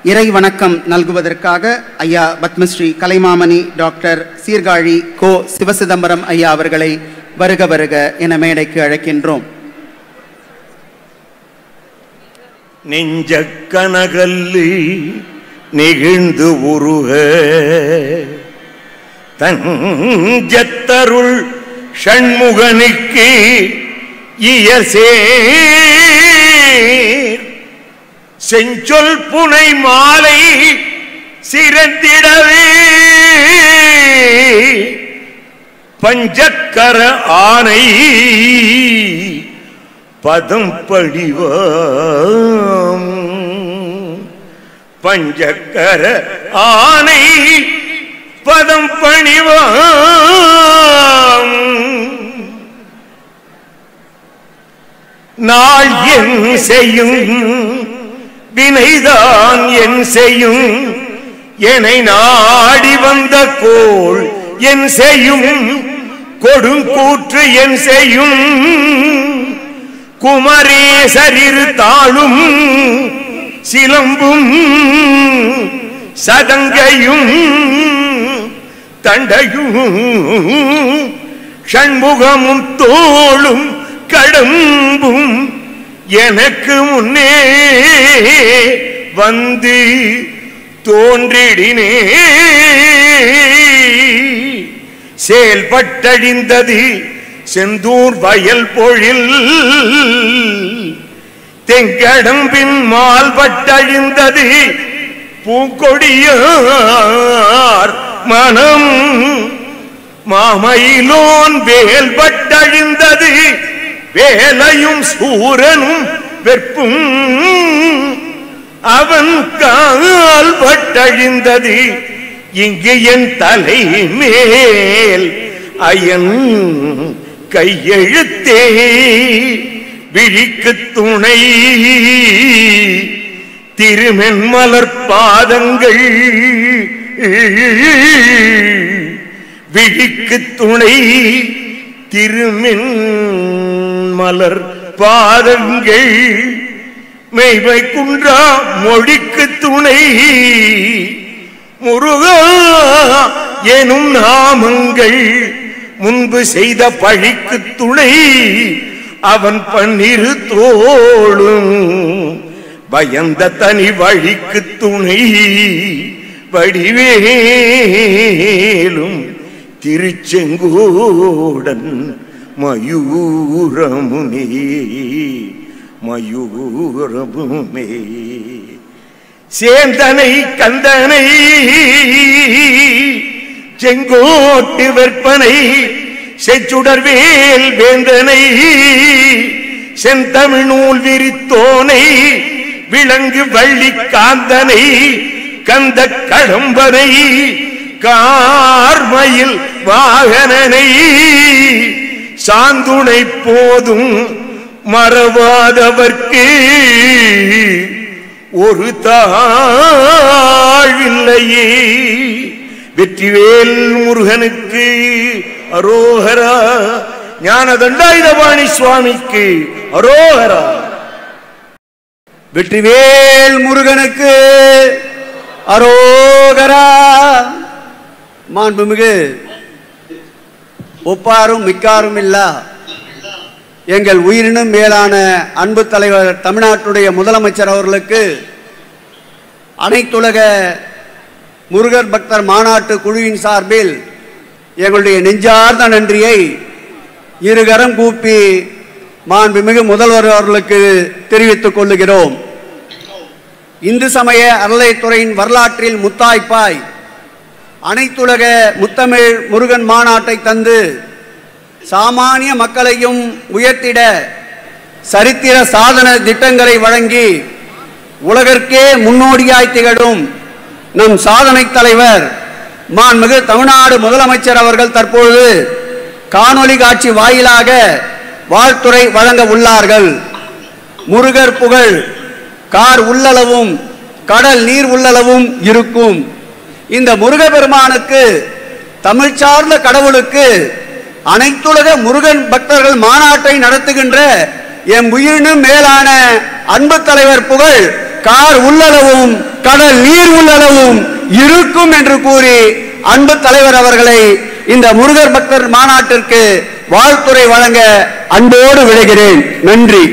இறை வணக்கம் நல்குவதற்காக ஐயா பத்மஸ்ரீ கலைமாமணி டாக்டர் சீர்காழி கோ சிவசிதம்பரம் ஐயா அவர்களை வருக வருக என மேடைக்கு அழைக்கின்றோம். நெஞ்சக்கனகல்லி நெகிழ்ந்து உருக தஞ்சத்தருள் ஷண்முகனுக்கு இயசே செஞ்சொல் புனை மாலை சிறந்திடவே பஞ்சக்கர ஆனை பதம் படிவாம் பஞ்சக்கர ஆனை பதம் பணிவாம் நாள் என் செய்யும் வினைதான் என் செய்யும் என்னை நாடி வந்த கோள் என் செய்யும் கொடுங்கூற்று என் செய்யும் குமரேசரிரு தாளும் சிலம்பும் சதங்கையும் தண்டையும் ஷண்முகமும் தோளும் கடம்பும் எனக்கு முன்னே வந்து தோன்றிடினே செயல்பட்டழிந்தது செந்தூர் வயல் பொழில் தெங்கடம்பின் மால்பட்டழிந்தது பூங்கொடியார் மனம் மாமயிலோன் வேல்பட்டழிந்தது வேலையும் சூரனும் வெப்பும் அவன் கால் பட்டழிந்தது இங்கு என் தலை மேல் அயன் கையெழுத்தே விழிக்கு துணை திருமென்மலர் பாதங்கள் விழிக்கு துணை திருமென் மலர் பாதங்கள் மெய்மை குன்றா மொழிக்கு துணை முருகா எனும் நாமங்கள் முன்பு செய்த பழிக்கு துணை அவன் பன்னிரு தோளும் பயந்த தனி வழிக்கு துணை வடிவேலும் திருச்செங்கோடன் மயூரமுமே மயூரமுமே சேந்தனை கந்தனை செங்கோட்டு வெற்பனை செச்சுடர்வேல் வேந்தனை செந்தமிழ் நூல் விரித்தோனை விலங்கு வள்ளி காந்தனை கந்த கடம்பனை கார்மயில் வாகனனை சாந்துணை போதும் மறவாதவர்க்கு ஒரு தாழ்வில்லையே. வெற்றிவேல் முருகனுக்கு அரோகரா. ஞான தண்டாயுதபாணி சுவாமிக்கு அரோகரா. வெற்றிவேல் முருகனுக்கு அரோகரா. மாண்புமிகு ஒப்பாரும் மிக்காரும் இல்லா எங்கள் உயிரினும் மேலான அன்பு தலைவர் தமிழ்நாட்டுடைய முதலமைச்சர் அவர்களுக்கு அனைத்துலக முருகர் பக்தர் மாநாட்டு குழுவின் சார்பில் எங்களுடைய நெஞ்சார்ந்த நன்றியை இருகரம் கூப்பி மாண்புமிகு முதல்வர் அவர்களுக்கு தெரிவித்துக் கொள்ளுகிறோம். இந்து சமய அறநிலையத்துறையின் வரலாற்றில் முத்தாய்ப்பாய் அனைத்துலக முத்தமிழ் முருகன் மாநாட்டை தந்து சாமானிய மக்களையும் உயர்த்திட சரித்திர சாதன திட்டங்களை வழங்கி உலகிற்கே முன்னோடியாய் திகழும் நம் சாதனை தலைவர் மாண்புமிகு தமிழ்நாடு முதலமைச்சர் அவர்கள் தற்பொழுது காணொலி காட்சி வாயிலாக வாழ்த்துரை வழங்க உள்ளார்கள். முருகர் புகழ் கார் உள்ளளவும் கடல் நீர் உள்ளளவும் இருக்கும். இந்த முருகப்பெருமானுக்கு தமிழ் சார்ந்த கடவுளுக்கு அனைத்துலக முருகன் பக்தர்கள் மாநாட்டை நடத்துகின்ற எம் உயிரினும் மேலான அன்பு தலைவர் புகழ் கார் உள்ளளவும் கடல் நீர் உள்ளளவும் இருக்கும் என்று கூறி அன்பு தலைவர் அவர்களை இந்த முருகர் பக்தர் மாநாட்டிற்கு வாழ்த்துரை வழங்க அன்போடு விளைகிறேன். நன்றி.